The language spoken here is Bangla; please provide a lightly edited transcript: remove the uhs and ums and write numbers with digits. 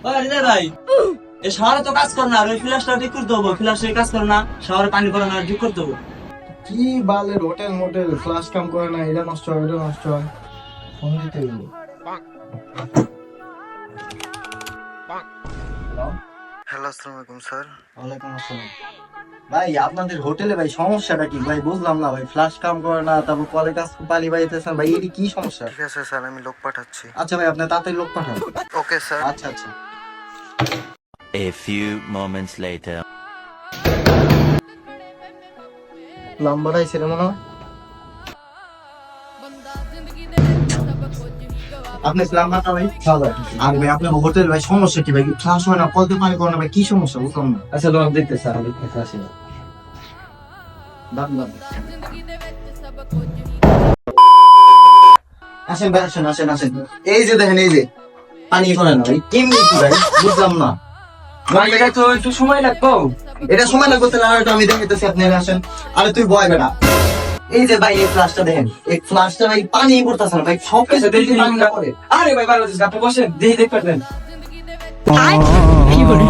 আরে ভাই এই শহরে তো কাজ করে না, আর ওই ফ্ল্যাশটা ঠিক করতে হবে, ফ্ল্যাশে কাজ করে না, শহরে পানি পড়ে না, ঠিক করতে হবে। কি বালের হোটেল মোটেল ফ্লাশ কাম করে না, এটা নষ্ট হয় এটা নষ্ট হয়, ফোন দিতে গেল। হ্যালো, আসসালামু আলাইকুম স্যার। ওয়ালাইকুম আসসালাম। ভাই আপনাদের হোটেলে ভাই সমস্যাটা কি ভাই, বুঝলাম না ভাই, ফ্লাশ কাম করে না, তারপর কলে কাজ পানি বাইতেছেন ভাই, এটি কি সমস্যা? ঠিক আছে স্যার, আমি লোক পাঠাচ্ছি। আচ্ছা ভাই আপনি তাড়াতাড়ি লোক পাঠান। Okay sir. আচ্ছা আচ্ছা। A few moments later. Number আইছে রে মনে হয়। আপনি নাম্বারটা ভাই আর ভাই আপনার হোটেল ভাই সমস্যা কি ভাই, ফ্লাশ হয় না, কলতে পানি করে না ভাই, কি সমস্যা বুঝলাম না। আচ্ছা তোমার দেখতেছে, আমি দেখতে আসি না। দাম দাম আসেন ভাই, আসেন আসেন আসেন, এই যে দেখেন, এই যে পানি করে না ভাই, কেমনি কি ভাই বুঝলাম না। ভাই এটা তো একটু সময় লাগবে। এটা সময় লাগবে তাহলে আর আমি দেখাইতেছি, আপনি আসেন। আরে তুই ভয় বেটা, এই যে ভাই এই ফ্লাশটা দেখেন, এই ফ্লাশটা ভাই পানি পড়তেছে না ভাই, সব কিছু দেখি পানি না করে। আরে ভাই ভালো আছিস, আপনি বসেন, দেখি দেখতে পারবেন। কি বলে